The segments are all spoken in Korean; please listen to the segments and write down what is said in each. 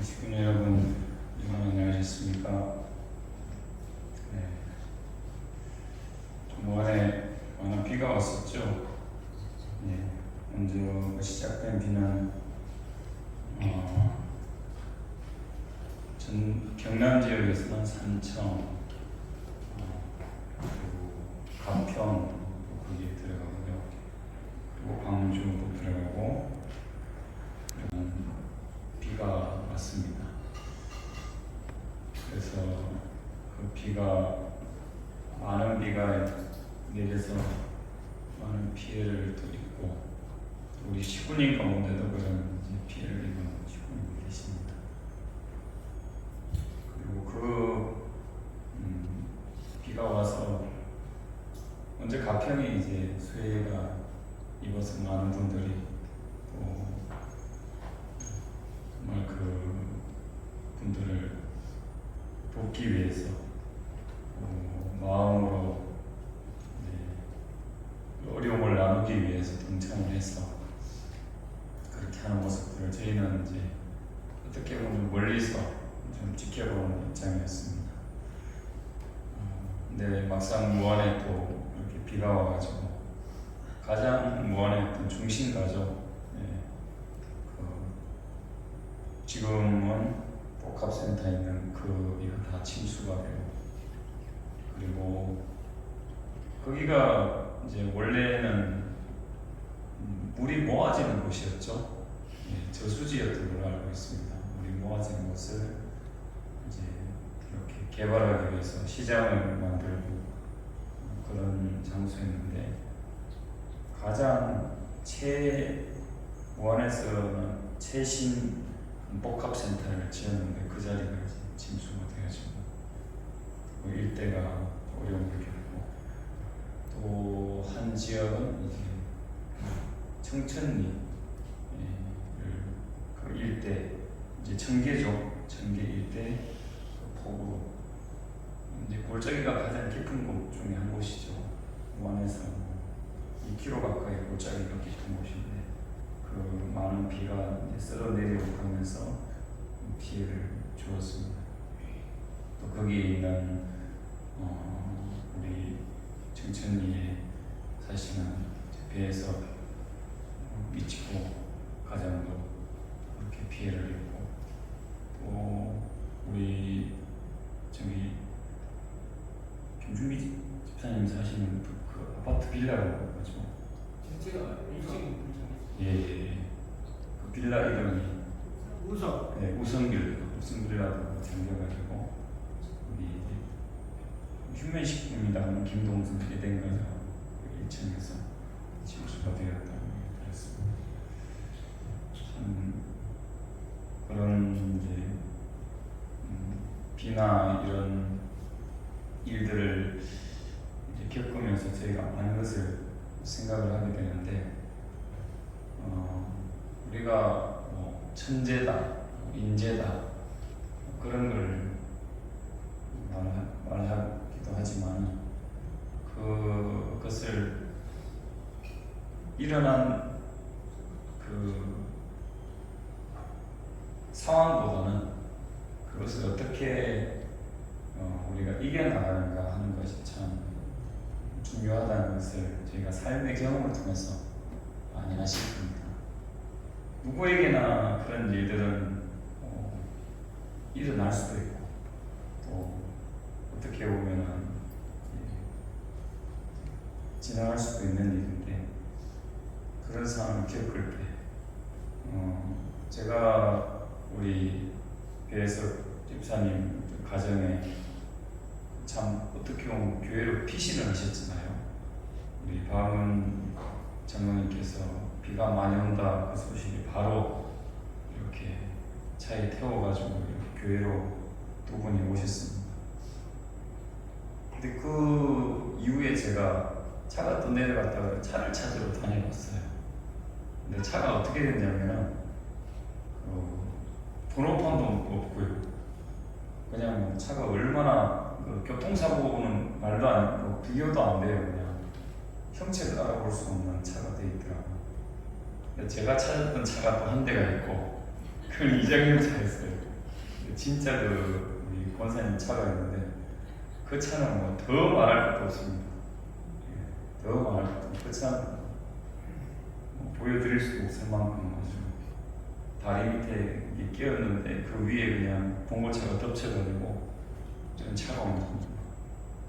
시군 여러분, 안녕하셨습니까? 네. 동안에 많은 비가 왔었죠. 네. 먼저 시작된 비는 경남 지역에서는 산청, 그리고 가평 거기에 들어가고요. 그리고 광주도 들어가고 그런 비가 왔습니다. 그래서 그 비가 많은 비가 내려서 많은 피해를 또 입고 우리 시군인 가운데도 그런 피해를 입은 시군이 계십니다. 그리고 비가 와서 먼저 가평이 이제 수해가 입어서 많은 분들이 또 정말 그 분들을 돕기 위해서 마음으로 어려움을 나누기 위해서 동참을 해서 그렇게 하는 모습들을 저희는 이제 어떻게 보면 멀리서 좀 지켜보는 입장이었습니다. 근데 막상 무안에 또 이렇게 비가 와가지고 가장 무안했던 중심가죠. 지금은 복합센터에 있는 이거 다 침수가 되고, 그리고 거기가 이제 원래는 물이 모아지는 곳이었죠. 저수지였던 걸로 알고 있습니다. 물이 모아지는 곳을 이제 이렇게 개발하기 위해서 시장을 만들고 그런 장소였는데, 가장 무안에서는 최신 복합센터를 지었는데 그 자리가 이제 침수가 되어지고 그 일대가 어려움을 겪고, 또 한 지역은 이제 청천리 그 일대, 이제 청계죠. 청계 일대 그 폭우로 이제 골짜기가 가장 깊은 곳 중에 한 곳이죠. 무안에서 2km 가까이 골짜기가 깊은 곳인데 그 많은 비가 이제 쓸어 내려오면서 피해를 주었습니다. 또 거기에 있는 우리 청천리에 사시는 배에서 미치고 가장도 그렇게 피해를 입고, 또 우리 저기 김준기 집사님 사시는 그 아파트 빌라라고 하죠. 제가 일찍 그 빌라 이름이 우선 우성 빌라도 잠겨가지고 우리 휴면식품이다 하는 김동순 대대가가 1층에서 침수가 되었다고 들었습니다. 참 그런 이제 비나 이런 일들을 이제 겪으면서 저희가 많은 것을 생각을 하게 되는데, 우리가 천재다, 인재다 그런 걸 말하기도 하지만 그것을 일어난 그 상황보다는 그것을 어떻게 우리가 이겨나가는가 하는 것이 참 중요하다는 것을 저희가 삶의 경험을 통해서 많이 아실 겁니다. 누구에게나 그런 일들은 일어날 수도 있고, 또 어떻게 보면은 지나갈 수도 있는 일인데, 그런 상황을 겪을 때 제가 우리 배혜석 집사님 가정에 참 어떻게 보면 교회로 피신을 하셨잖아요. 우리 박은 장로님께서 비가 많이 온다 그 소식이 바로 이렇게 차에 태워가지고 이렇게 교회로 두 분이 오셨습니다. 근데 그 이후에 제가 차가 또 내려갔다가 차를 찾으러 다녀봤어요. 근데 차가 어떻게 됐냐면 번호판도 없고요. 그냥 차가 얼마나 교통사고는 말도 안 되고 비교도 안 돼요. 그냥 형체를 알아볼 수 없는 차가 돼 있더라고요. 제가 찾았던 차가 또 한 대가 있고 그건 이장용 차였어요. 진짜 우리 권사님 차가 있는데 그 차는 뭐 더 말할 것도 없습니다. 더 말할 것도 없고 그 차는 뭐 보여드릴 수도 없을 만큼 아주 다리 밑에 이게 끼었는데 그 위에 그냥 봉고차가 덮쳐가지고 좀 차가운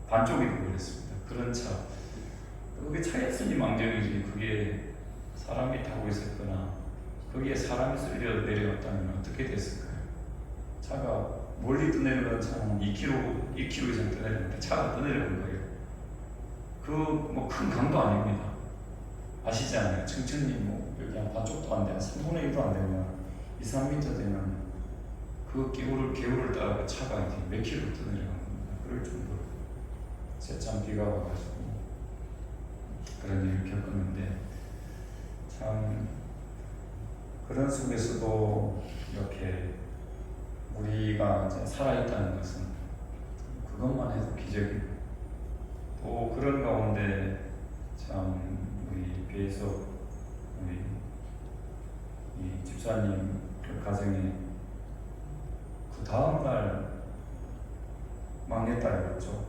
반쪽이 되어버렸습니다. 그런 차. 그게 차였으니 망정이지 그게 사람이 타고 있었거나 거기에 사람이 쓸려 내려왔다면 어떻게 됐을까요? 차가 멀리 떠내려간 차는 2km 이상 떠내려는데 차가 떠내려간 거예요. 그 뭐 큰 강도 아닙니다. 아시잖아요. 청천리 뭐 여기 한 반쪽도 안 되면 3분의 1도 안 되면 2, 3m 되면 그 개울을 따라 차가 이제 몇 킬로 떠내려간 겁니다. 그럴 정도로 세찬 비가 와가지고 그런 일을 겪었는데 참 그런 속에서도 이렇게 우리가 이제 살아있다는 것은 그것만 해도 기적이고 또 그런 가운데 참 우리 배에서 우리 이 집사님 그 가정에 그 다음날 막내딸이었죠.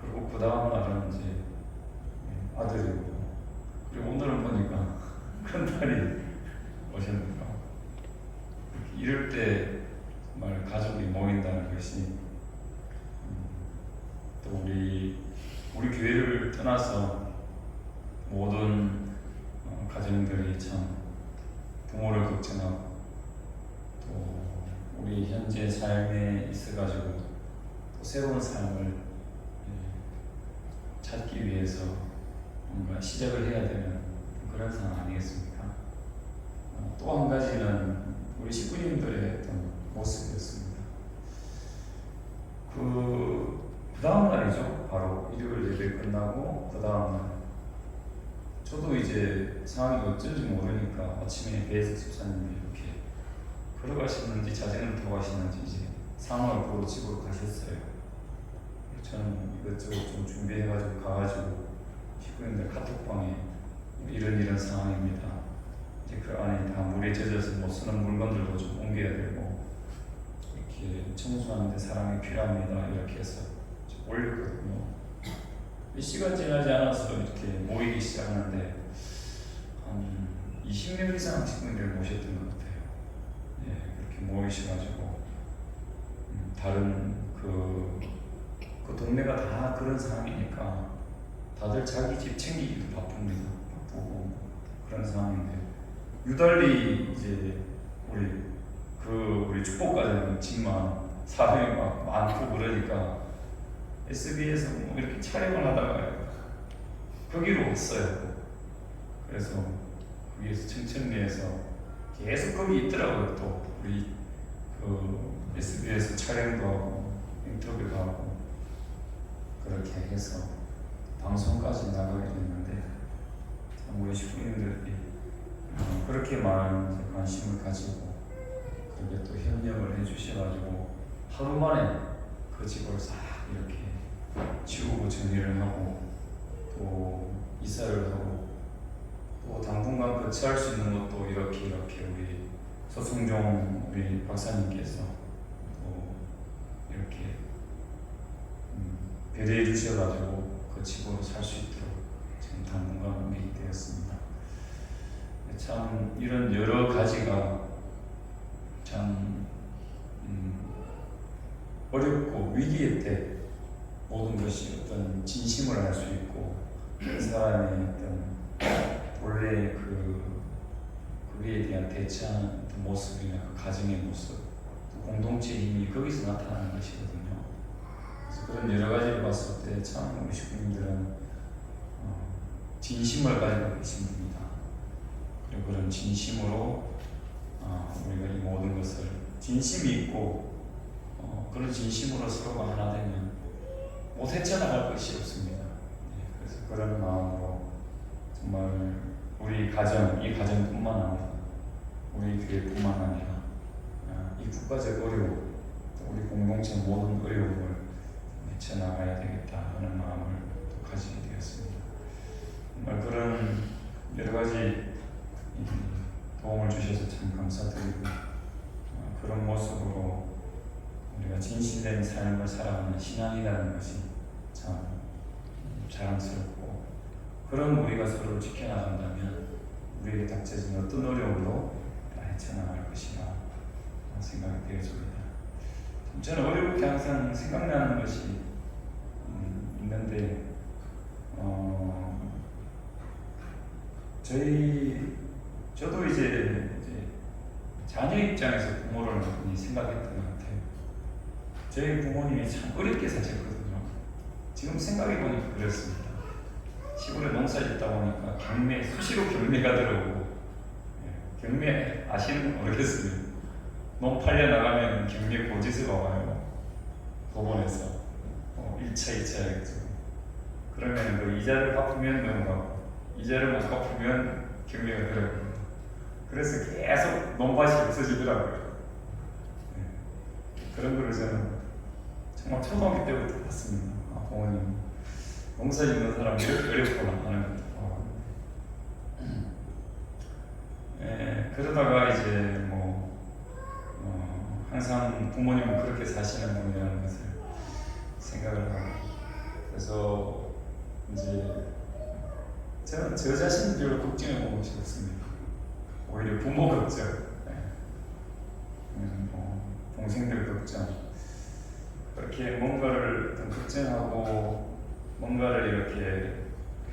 그리고 그 다음날은 이제 아들이고 그리고 오늘은 보니까 큰딸이 오셨는가. 이럴 때 정말 가족이 모인다는 것이 또 우리 교회를 떠나서 모든 가정들이 참 부모를 걱정하고 또 우리 현재 삶에 있어가지고 또 새로운 삶을 찾기 위해서 뭔가 시작을 해야 되는 그런 상황 아니겠습니까? 또 한 가지는 우리 식구님들의 어떤 모습이었습니다. 그 다음 날이죠. 바로 일요일 예배 끝나고 그 다음 날 저도 이제 상황이 어쩐지 모르니까 아침에 배에서 집사님이 이렇게 걸어가시는지 자전거를 타고 가시는지 이제 상황을 보고 집으로 가셨어요. 저는 이것저것 좀 준비해가지고 가가지고 식구님들 카톡방에 이런 상황입니다. 이제 그 안에 다 물에 젖어서 못 쓰는 물건들도 좀 옮겨야 되고 이렇게 청소하는데 사람이 필요합니다. 이렇게 해서 올렸거든요. 몇 시간 지나지 않아서 이렇게 모이기 시작하는데 한 20명 이상 식구님들 모셨던 것 같아요. 예, 그렇게 모이셔가지고 다른 그 동네가 다 그런 상황이니까 다들 자기 집 챙기기도 바쁩니다. 바쁘고 그런 상황인데 유달리 이제 우리 축복가정 집만 사람이 막 많고 그러니까 SB에서 뭐 이렇게 촬영을 하다가 거기로 왔어요. 그래서 거기에서 청천리에서 계속 거기 있더라고요. 또 우리 그 SB에서 촬영도 하고 인터뷰도 하고 그렇게 해서 방송까지 나가게 됐는데 우리 식구님들이 그렇게 많은 관심을 가지고 그렇게 또 협력을 해주셔가지고 하루 만에 그 집을 싹 이렇게 치우고 정리를 하고 또 이사를 하고 또 당분간 거치할 수 있는 것도 이렇게 우리 서승종 우리 박사님께서 또 이렇게 배려해 주셔가지고 그 집으로 살 수 있도록 지금 당분간 옮기게 되었습니다. 참 이런 여러 가지가 참 어렵고 위기의 때 모든 것이 어떤 진심을 알 수 있고 그 사람의 어떤 본래 그에 대한 대처하는 모습이나 그 가정의 모습, 또 공동체의 힘이 거기서 나타나는 것이거든요. 그래서 그런 여러 가지를 봤을 때 참 우리 식구님들은 진심을 가지고 계신 분이다. 그리고 그런 진심으로 우리가 이 모든 것을 진심이 있고 그런 진심으로 서로가 하나 되면 못 헤쳐나갈 것이 없습니다. 그래서 그런 마음으로 정말 우리 가정, 이 가정뿐만 아니라 우리 교회뿐만 아니라 이 국가적 어려움, 우리 공동체 모든 어려움을 헤쳐나가야 되겠다 하는 마음을 또 가지게 되었습니다. 정말 그런 여러 가지 도움을 주셔서 참 감사드리고 그런 모습으로 우리가 진실된 삶을 살아가는 신앙이라는 것이 참 자랑스럽고, 그런 우리가 서로를 지켜나간다면 우리에게 닥쳐진 어떤 어려움도 다 헤쳐나갈 것이라 생각이 되어집니다. 저는 어렵게 항상 생각나는 것이 있는데, 저도 이제 자녀 입장에서 부모를 많이 생각했던 것 같아요. 저희 부모님이 참 어렵게 사셨거든요. 지금 생각해보니까 그렇습니다. 시골에 농사 짓다 보니까 수시로 경매가 들어오고, 경매 아시는 분 모르겠어요. 농 팔려 나가면 경매 고지서가 와요. 법원에서 1차, 2차 해가지고. 그러면 그 이자를 갚으면 넘어가고, 이자를 못 갚으면 경매가 들어옵니다. 그래서 계속 논밭이 없어지더라고요. 그런 거를 저는 정말 초등학교 때부터 봤습니다. 부모님 농사 짓는 사람이 이렇게 어렵구나 하는 것도 보고. 그러다가 이제 항상 부모님은 그렇게 사시는 분이라는 것을 생각을 하고, 그래서 이제 저는 저 자신을 별로 걱정해 본 것이 없습니다. 오히려 부모 걱정, 동생들 걱정, 그렇게 뭔가를 걱정하고 뭔가를 이렇게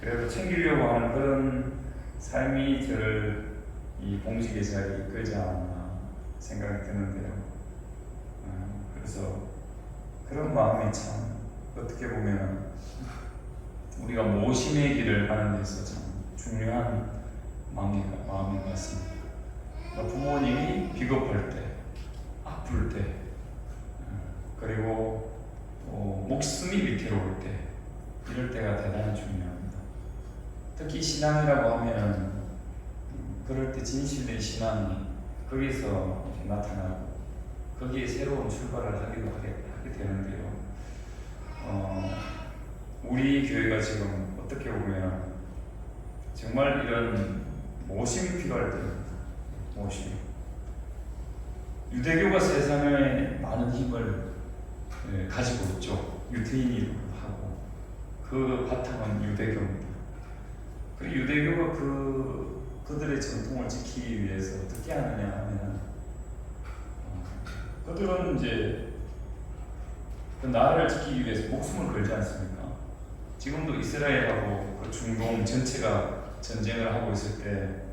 그래도 챙기려고 하는 그런 삶이 저를 이 공직의 자리에 이끌지 않았나 생각이 드는데요. 그래서 그런 마음이 참 어떻게 보면 우리가 모심의 길을 하는 데서 참 중요한 마음인 것 같습니다. 부모님이 비겁할 때, 아플 때, 그리고 목숨이 위태로울 때, 이럴 때가 대단히 중요합니다. 특히 신앙이라고 하면 그럴 때 진실된 신앙이 거기서 나타나고 거기에 새로운 출발을 하게 되는데요. 우리 교회가 지금 어떻게 보면 정말 이런 모심이 필요할 때입니다. 모심. 유대교가 세상에 많은 힘을 가지고 있죠. 유태인이라고 하고 그 바탕은 유대교입니다. 그리고 유대교가 그들의 전통을 지키기 위해서 어떻게 하느냐 하면 그들은 이제 그 나라를 지키기 위해서 목숨을 걸지 않습니까? 지금도 이스라엘하고 그 중동 전체가 전쟁을 하고 있을 때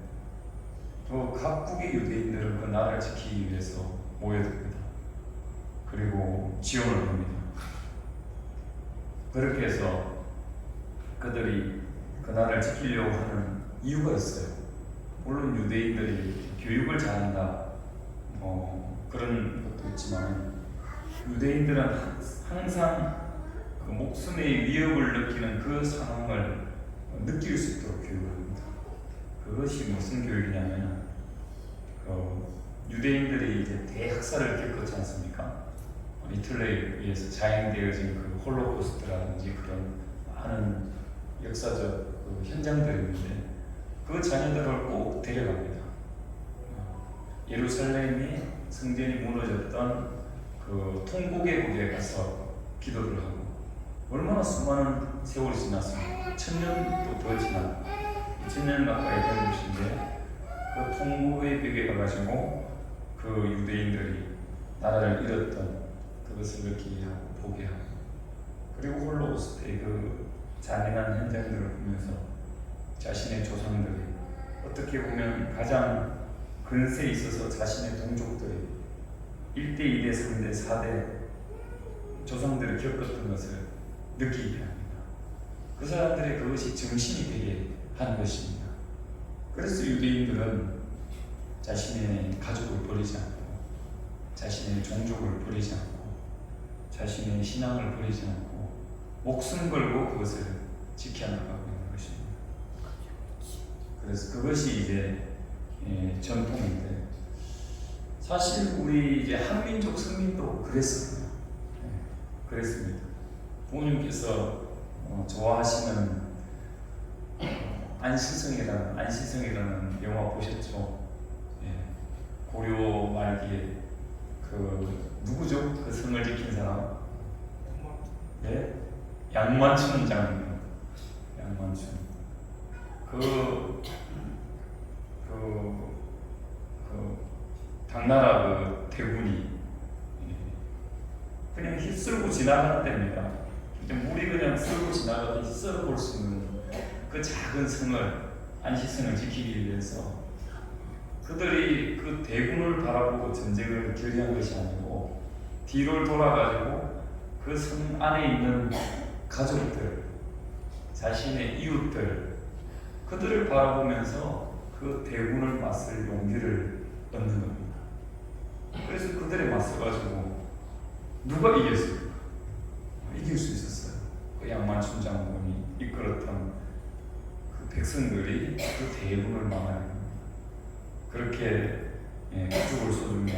각국의 유대인들은 그 나라를 지키기 위해서 모여듭니다. 그리고 지원을 합니다. 그렇게 해서 그들이 그 나라를 지키려고 하는 이유가 있어요. 물론 유대인들이 교육을 잘한다 그런 것도 있지만 유대인들은 항상 그 목숨의 위협을 느끼는 그 상황을 느낄 수 있도록 교육을 합니다. 그것이 무슨 교육이냐면 유대인들이 이제 대학살을 겪었지 않습니까? 히틀러에 의해서 자행되어진 그 홀로코스트라든지 그런 많은 역사적 현장들이 있는데 그 자녀들을 꼭 데려갑니다. 예루살렘이 성전이 무너졌던 그 통곡의 가서 기도를 하고 얼마나 수많은 세월이 지났습니까? 1000년도 더 지난 2000년 가까이 된 곳인데 그 통곡의 벽에 가가지고 그 유대인들이 나라를 잃었던 그것을 느끼게 하고 보게 하고 그리고 홀로코스트의 그 잔인한 현장들을 보면서 자신의 조상들이 어떻게 보면 가장 근세에 있어서 자신의 동족들이 1대, 2대, 3대, 4대 조상들이 겪었던 것을 느끼게 합니다. 그 사람들의 그것이 정신이 되게 하는 것입니다. 그래서 유대인들은 자신의 가족을 버리지 않고 자신의 종족을 버리지 않고 자신의 신앙을 버리지 않고 목숨 걸고 그것을 지켜나가고 있는 것입니다. 그래서 그것이 이제 전통인데 사실 우리 이제 한민족 선민도 그랬습니다. 그랬습니다. 부모님께서 좋아하시는 안시성이라는 영화 보셨죠? 고려 말기에 그 누구죠? 그 성을 지킨 사람? 네? 양만춘 장군. 양만춘. 당나라 그 대군이 그냥 휩쓸고 지나가는 데입니다. 물이 그냥 쓸고 지나가듯이 썰어볼 수 있는 그 작은 성을, 안시성을 지키기 위해서 그들이 그 대군을 바라보고 전쟁을 결의한 것이 아니고 뒤를 돌아가지고 그 성 안에 있는 가족들, 자신의 이웃들, 그들을 바라보면서 그 대군을 맞설 용기를 얻는 겁니다. 그래서 그들에 맞서가지고 누가 이겼습니까? 이길 수 있었어요. 그 양만춘 장군이 이끌었던 그 백성들이 그 대군을 막아내는 겁니다. 그렇게 국죽을 쏘주며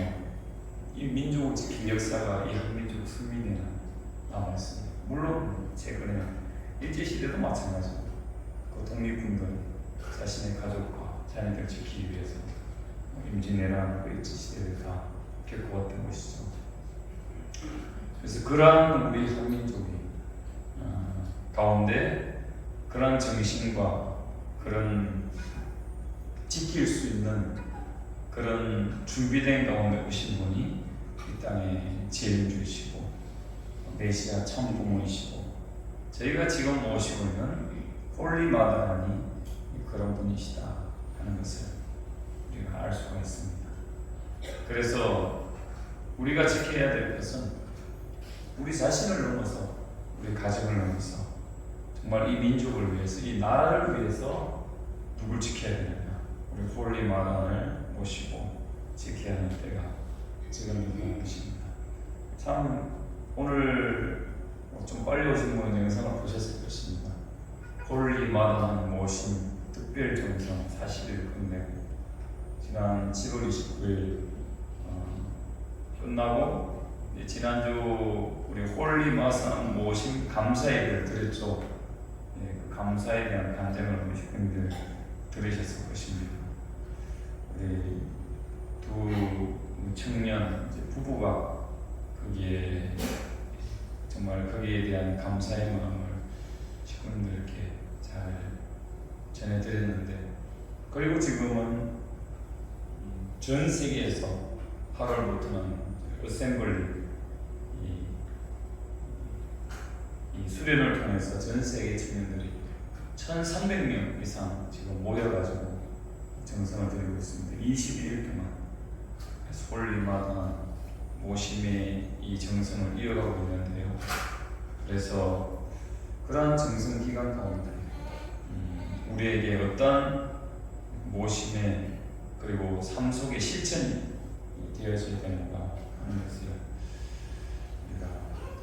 이 민족을 지킨 역사가 이 한민족 승민에 남아있습니다. 물론 최근에 일제시대도 마찬가지입니다. 그 독립군들 자신의 가족과 자녀들 지키기 위해서 임진왜란 그 일제시대를 다 겪어왔던 것이죠. 그래서 그러한 우리 한민족이 가운데 그런 정신과 그런 지킬 수 있는 그런 준비된 가운데 오신 분이 이 땅에 재림주이시고 메시아 참부모이시고 저희가 지금 모시고 있는 홀리마다라니 그런 분이시다 하는 것을 우리가 알 수가 있습니다. 그래서 우리가 지켜야 될 것은 우리 자신을 넘어서 우리 가정을 넘어서 정말 이 민족을 위해서 이 나라를 위해서 누굴 지켜야 되느냐, 우리 홀리마다를 모시고 지켜야 하는 때가 지금인 것입니다. 참 오늘 좀 빨리 오신 분은 영상을 보셨을 것입니다. 홀리마다 모신 특별 정성 40일 끝내고 지난 7월 29일 끝나고 지난주 우리 홀리마산 모신 감사 예배를 드렸죠. 그 감사에 대한 간증을 우리 식구님들 들으셨을 것입니다. 우리 두 청년 부부가 거기에 정말 거기에 대한 감사의 마음을 식구님들께 잘 전해드렸는데, 그리고 지금은 전 세계에서 8월부터는 어셈블리 이 수련을 통해서 전 세계 청년들이 1,300명 이상 지금 모여가지고 정성을 드리고 있습니다. 22일 동안 홀리마다 모심의 이 정성을 이어가고 있는데요. 그래서 그러한 정성 기간 가운데 우리에게 어떤 모심의 그리고 삶 속의 실천이 되어져야 되는가 하는 것을 우리가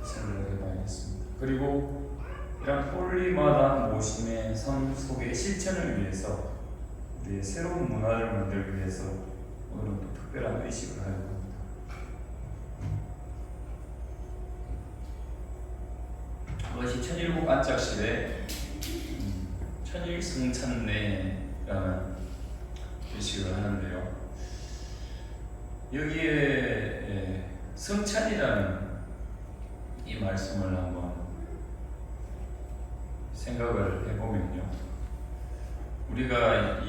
생각을 해봐야겠습니다. 그리고 이런 홀리마다 모심의 삶 속의 실천을 위해서 우리의 새로운 문화를 만들기 위해서 오늘은 또 특별한 의식을 하려고 합니다. 그것이 천일국 안짝실에 천일성찬례라는 의식을 하는데요. 여기에 성찬이라는 이 말씀을 한번 생각을 해보면요, 우리가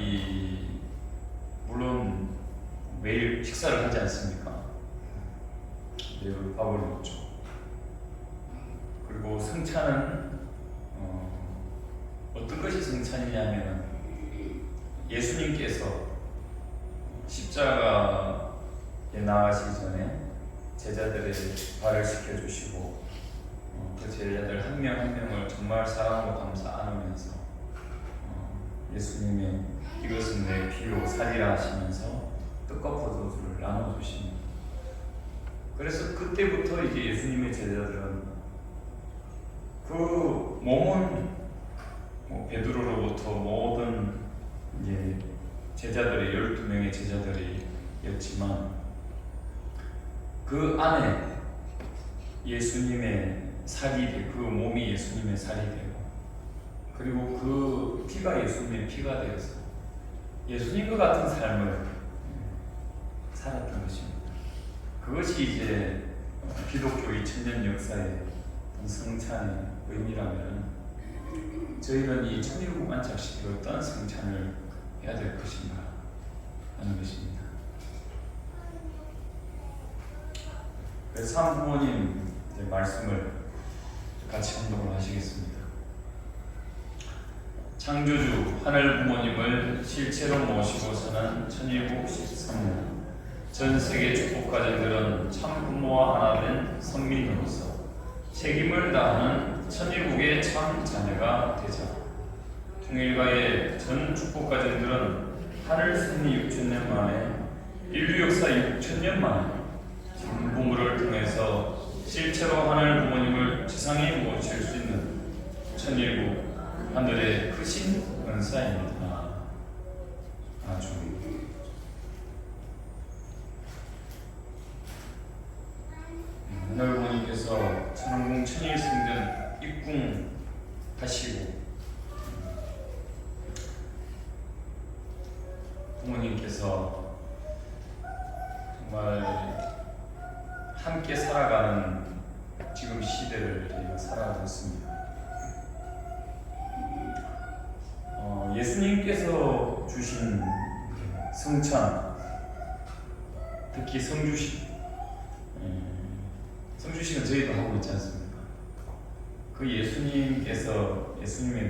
물론 매일 식사를 하지 않습니까? 매일 밥을 먹죠. 그리고 성찬은 어떤 것이 성찬이냐면 예수님께서 십자가에 나가시기 전에 제자들의 발을 씻겨주시고 그 제자들 한 명 한 명을 정말 사랑으로 감싸 안으면서 예수님의 이것은 내 피로 살이라 하시면서 떡과 포도주를 나눠주십니다. 그래서 그때부터 이제 예수님의 제자들은 그 몸은 베드로로부터 모든 이제 제자들이 12명의 제자들이었지만 그 안에 예수님의 살이 되고 그 몸이 예수님의 살이 되고 그리고 그 피가 예수님의 피가 되어서 예수님과 같은 삶을 살았던 것입니다. 그것이 이제 기독교 2000년 역사의 성찬의 의미라면 저희는 이 천일국 안착식에 어떤 성찬을 해야 될 것인가 하는 것입니다. 그래서 한 부모님 말씀을 같이 혼동을 하시겠습니다. 창조주 하늘 부모님을 실체로 모시고서는 천일국 13년 전 세계 축복 가정들은 참 부모와 하나 된 성민으로서 책임을 다하는 천일국의 참 자녀가 되자. 통일가의 전 축복 가정들은 하늘 승리 6천년 만에 인류 역사 6천년 만에 참 부모를 통해서 실체로 하늘 부모님을 지상에 모실 수 있는 천일국 하늘의 크신 은사입니다. 아주 하늘 부모님께서 천왕궁 천일승전 입궁하시고 부모님께서 정말 함께 살아가는 지금 시대를 저희가 살아가고 있습니다. 예수님께서 주신 성찬, 특히 성주식, 성주식은 저희도 하고 있지 않습니까? 그 예수님의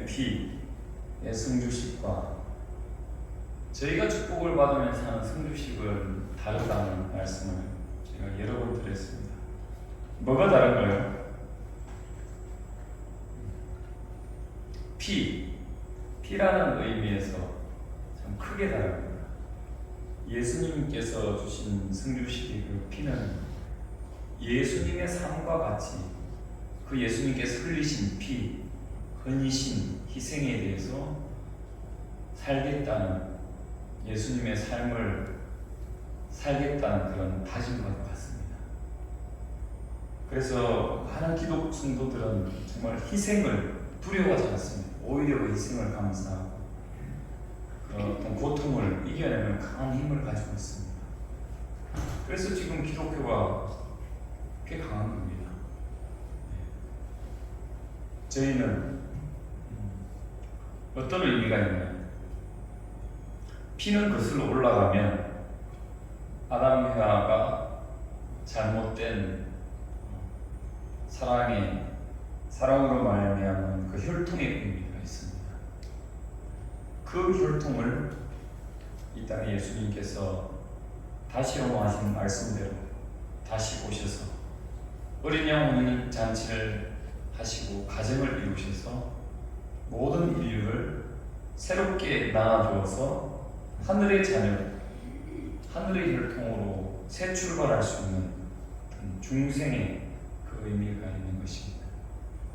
피의 성주식과 저희가 축복을 받으면서 하는 성주식은 다르다는 말씀을 제가 여러 번 드렸습니다. 뭐가 다른가요? 피라는 의미에서 참 크게 다릅니다. 예수님께서 주신 성주식의 그 피는 예수님의 삶과 같이 그 예수님께서 흘리신 피, 헌신, 희생에 대해서 살겠다는 예수님의 삶을 살겠다는 그런 다짐과 같습니다. 그래서 많은 기독 성도들은 정말 희생을 두려워하지 않습니다. 오히려 그 희생을 감사하고 어떤 고통을 이겨내는 강한 힘을 가지고 있습니다. 그래서 지금 기독교가 꽤 강한 겁니다. 저희는 어떤 의미가 있나요? 피는 거슬러 올라가면 아담 헤아가 잘못된 사랑으로 말미암은 그 혈통의 의미가 있습니다. 그 혈통을 이 땅에 예수님께서 다시로 하신 말씀대로 다시 오셔서 어린 양 혼인 잔치를 하시고 가정을 이루셔서 모든 인류를 새롭게 낳아주어서 하늘의 자녀, 하늘의 혈통으로 새 출발할 수 있는 중생의 그 의미가 있는 것입니다.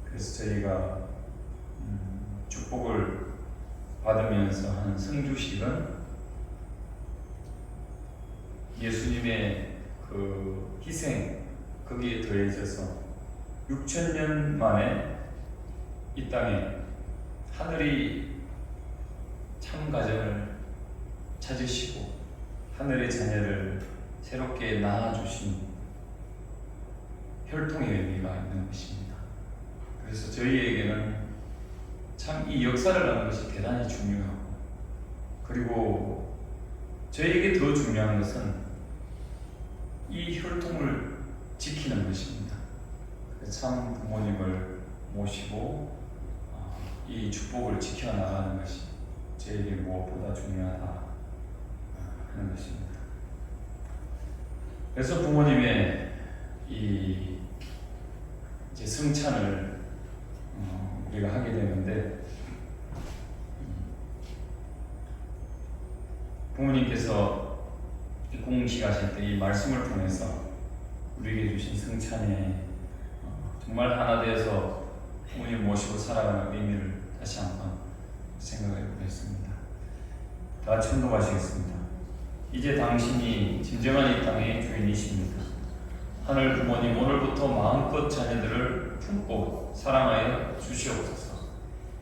그래서 저희가 축복을 받으면서 하는 성주식은 예수님의 그 희생 거기에 더해져서 6천년 만에 이 땅에 하늘이 참 가정을 찾으시고 하늘의 자녀를 새롭게 낳아주신 혈통의 의미가 있는 것입니다. 그래서 저희에게는 참 이 역사를 아는 것이 대단히 중요하고, 그리고 저희에게 더 중요한 것은 이 혈통을 지키는 것입니다. 참 부모님을 모시고 이 축복을 지켜나가는 것이 저에게 무엇보다 중요하다 하는 것입니다. 그래서 부모님의 이 이제 성찬을 우리가 하게 되는데, 부모님께서 공식하실 때 이 말씀을 통해서 우리에게 주신 성찬에 정말 하나 되어서 부모님 모시고 살아가는 의미를 다시 한번 생각해 보겠습니다. 다 같이 혼동하시겠습니다. 이제 당신이 진정한 이 땅의 주인이십니다. 하늘 부모님, 오늘부터 마음껏 자녀들을 품고 사랑하여 주시옵소서.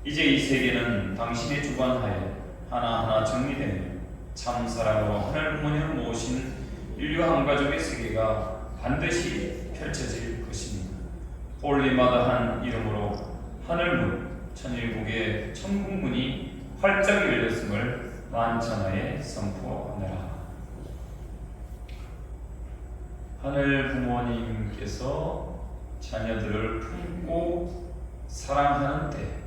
이제 이 세계는 당신의 주관하에 하나하나 정리되며 참 사랑으로 하늘 부모님을 모신 인류 한 가족의 세계가 반드시 펼쳐질 것입니다. 올리마다한 이름으로 하늘문, 천일국의 천국문이 활짝 열렸음을 만천하에 선포하느라. 하늘 부모님께서 자녀들을 품고 사랑하는 때,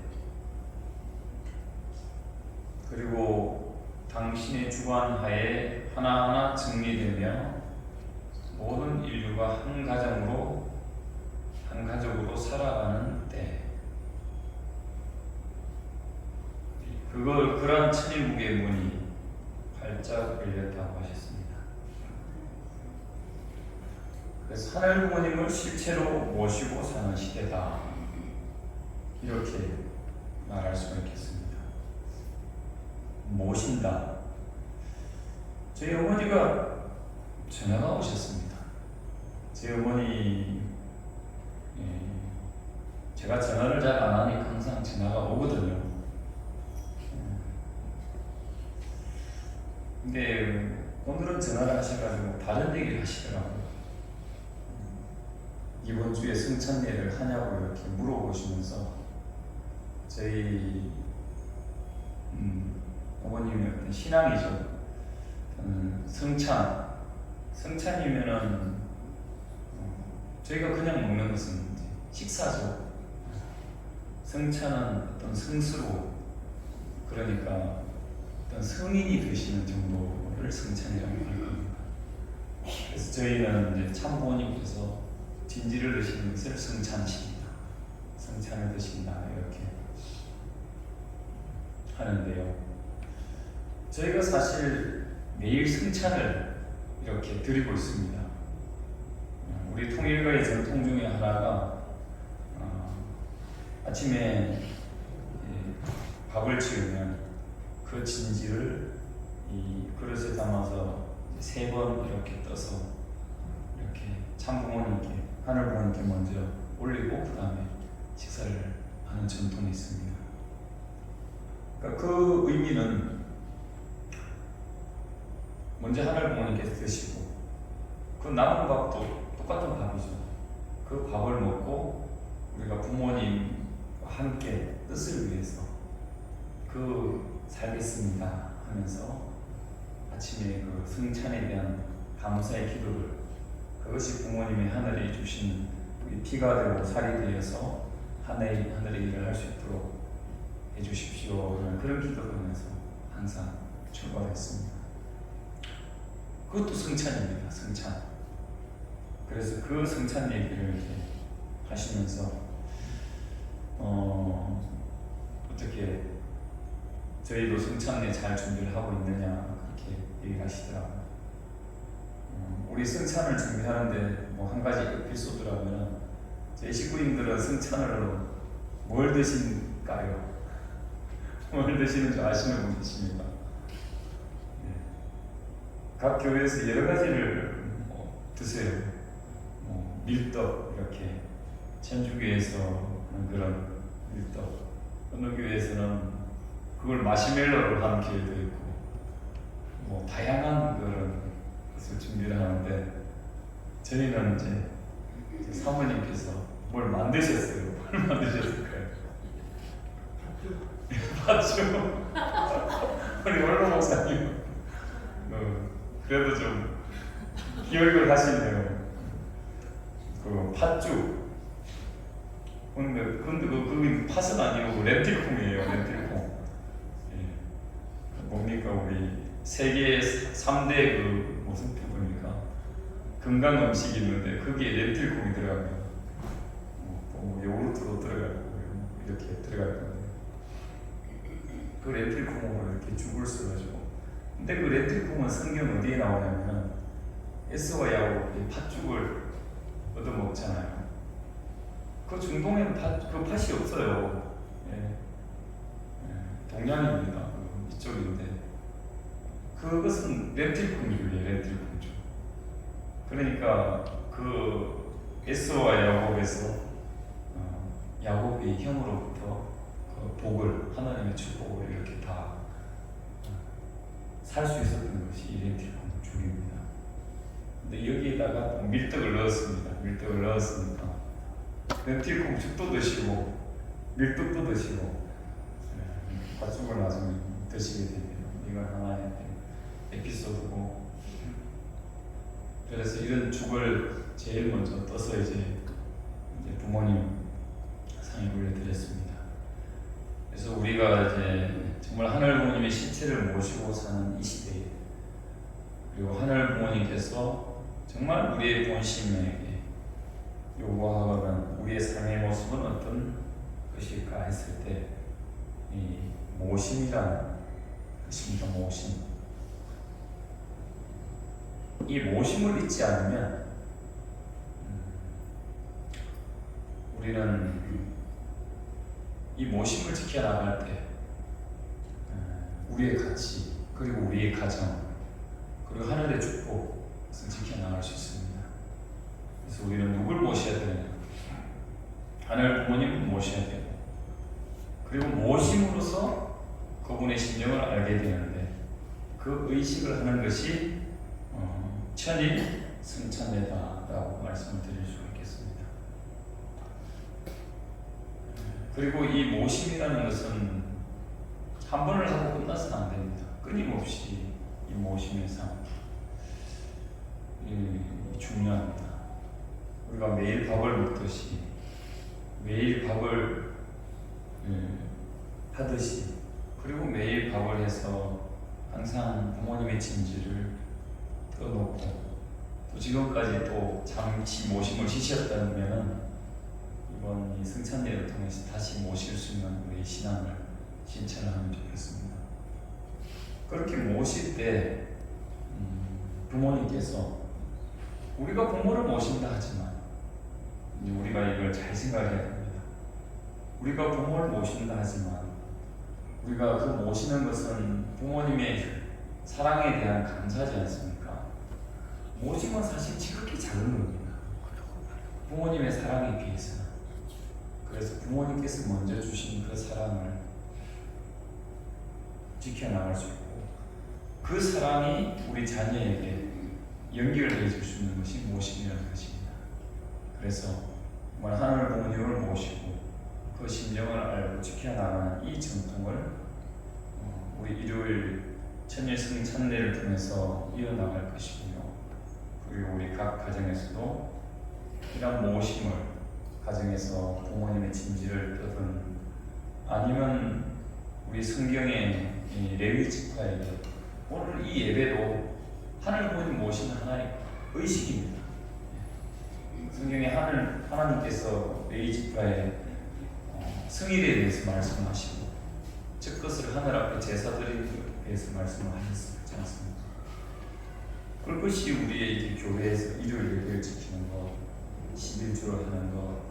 그리고 당신의 주관하에 하나하나 정리되며 모든 인류가 한 가족으로 살아가는 때, 그런 천일국의 문이 활짝 열렸다고 하셨습니다. 그래서 하늘 부모님을 실체로 모시고 사는 시대다, 이렇게 말할 수가 있겠습니다. 모신다. 저희 어머니가 전화가 오셨습니다. 저희 어머니, 제가 전화를 잘 안 하니까 항상 전화가 오거든요. 근데 오늘은 전화를 하셔가지고 다른 얘기를 하시더라고요. 이번 주에 승천례를 하냐고 이렇게 물어보시면서 저희 어머님의 어떤 신앙이죠. 성찬이면은 저희가 그냥 먹는 것은 식사죠. 성찬은 어떤 성수로, 그러니까 어떤 성인이 되시는 정도를 성찬이라고 할 겁니다. 그래서 저희는 이제 참부모님께서 진지를 드시는 것을 성찬식이다, 성찬을 드신다, 이렇게 하는데요. 저희가 사실 매일 성찬을 이렇게 드리고 있습니다. 우리 통일가의 전통 중에 하나가 아침에 밥을 지으면 그 진지를 이 그릇에 담아서 3번 이렇게 떠서 이렇게 참부모님께, 하늘부모님께 먼저 올리고 그 다음에 식사를 하는 전통이 있습니다. 그러니까 그 의미는 먼저 하늘부모님께서 드시고 그 남은 밥도 똑같은 밥이죠. 그 밥을 먹고 우리가 부모님과 함께 뜻을 위해서 살겠습니다 하면서 아침에 그 성찬에 대한 감사의 기도를, 그것이 부모님의 하늘이 주신 피가 되고 살이 되어서 하늘의 일을 할 수 있도록 해주십시오, 그런 기도를 하면서 항상 출발했습니다. 그것도 성찬입니다. 성찬. 그래서 그 성찬 얘기를 이렇게 하시면서 어떻게 저희도 성찬에 잘 준비를 하고 있느냐, 그렇게 얘기를 하시더라고요. 우리 성찬을 준비하는데 뭐 한 가지 에피소드라면, 저희 식구님들은 성찬으로 뭘 드실까요? 뭘 드시는 줄 아시는 분 계십니까? 각 교회에서 여러 가지를 드세요. 밀떡, 이렇게 천주교에서 하는 그런 밀떡, 어느 교회에서는 그걸 마시멜로로 하는 교회도 있고, 다양한 그런 것을 준비를 하는데, 저희는 이제 사모님께서 뭘 만드셨어요. 뭘 만드셨을까요? 팥죽. 우리 원로 목사님, 그래도 좀 기억을 하시네요. 그 팥죽. 근데 그게 팥은 아니고 렌틸콩이에요. 렌틸콩. 뭡니까, 우리 세계 3대 무슨 표현입니까? 건강 음식이 있는데 거기에 렌틸콩이 들어가고요. 또 요구르트도 들어가고 이렇게 들어갈 건데, 그 렌틸콩으로 이렇게 죽을 써가지고. 근데 그 렌틸콩은 성경 어디에 나오냐면 에스와 야곱이 팥죽을 얻어먹잖아요. 그 중동에는 그 팥이 없어요. 동양입니다. 이쪽인데 그것은 렌틸콩이에요. 렌틸콩죽. 그러니까 그 에스와 야곱에서 야곱이 형으로부터 그 복을, 하나님의 축복을 이렇게 다 살 수 있었던 것이 이 렌틸콩죽입니다. 근데 여기에다가 또 밀떡을 넣었습니다. 밀떡을 넣었으니까 렌틸콩죽도 드시고 밀떡도 드시고 팥죽을 나중에 드시게 됩니다. 이건 하나의 에피소드고, 그래서 이런 죽을 제일 먼저 떠서 이제 부모님 상에 올려드렸습니다. 그래서 우리가 이제 정말 하늘 부모님의 신체를 모시고 사는 이 시대에, 그리고 하늘 부모님께서 정말 우리의 본심에게 요구하거나 우리의 삶의 모습은 어떤 것일까 했을 때, 이 모심이라는 것입니다. 모심. 이 모심을 잊지 않으면 우리는 이 모심을 지켜나갈 때 우리의 가치, 그리고 우리의 가정, 그리고 하늘의 축복을 지켜나갈 수 있습니다. 그래서 우리는 누굴 모셔야 되느냐? 하늘 부모님을 모셔야 되고, 그리고 모심으로써 그분의 심령을 알게 되는데, 그 의식을 하는 것이 천일 승천례다라고 말씀을 드릴 수가 있겠습니다. 그리고 이 모심이라는 것은 한 번을 하고 끝나서는 안 됩니다. 끊임없이 이 모심의 삶 중요합니다. 우리가 매일 밥을 먹듯이, 매일 밥을 하듯이, 그리고 매일 밥을 해서 항상 부모님의 진지를 떠놓고, 또 지금까지 또 잠시 모심을 지셨다면 이번 이 승천례를 통해서 다시 모실 수 있는 우리의 신앙을 실천하면 좋겠습니다. 그렇게 모실 때 부모님께서, 우리가 부모를 모신다 하지만 이제 우리가 이걸 잘 생각해야 됩니다. 우리가 부모를 모신다 하지만 우리가 그 모시는 것은 부모님의 사랑에 대한 감사하지 않습니까? 모심은 사실 지극히 작은 겁니다. 부모님의 사랑에 비해서는. 그래서 부모님께서 먼저 주신 그 사랑을 지켜나갈 수 있고, 그 사랑이 우리 자녀에게 연결해 줄 수 있는 것이 모심이라는 것입니다. 그래서 정말 하늘 부모님을 모시고 그 심정을 알고 지켜나가는 이 전통을 우리 일요일 천일 승천례를 통해서 이어나갈 것이고요. 그리고 우리 각 가정에서도 이런 모심을 가정에서 부모님의 진지를 떠든, 아니면 우리 성경의 이 레위 지파에게 오늘 이 예배도 하늘 부모님 모시는 하나의 의식입니다. 성경에 하나님께서 레위 지파의 성일에 대해서 말씀하시고, 즉 것을 하늘 앞에 제사드리는 것에 대해서 말씀을 하셨지 않습니까? 그것이 우리의 이제 교회에서 일요일 예배를 지키는 것, 11주를 하는 것,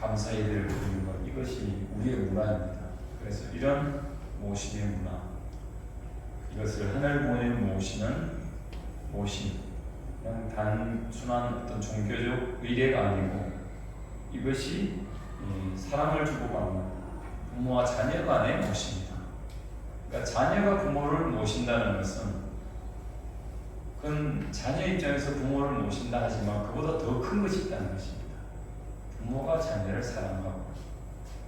감사 예배를 드리는 것, 이것이 우리의 문화입니다. 그래서 이런 모심의 문화, 이것을 하늘 부모님을 모시는 모심, 그냥 단순한 어떤 종교적 의례가 아니고, 이것이 사랑을 주고받는 부모와 자녀 간의 모심이다. 그러니까 자녀가 부모를 모신다는 것은, 그건 자녀 입장에서 부모를 모신다 하지만 그보다 더 큰 것이 있다는 것입니다. 부모가 자녀를 사랑하고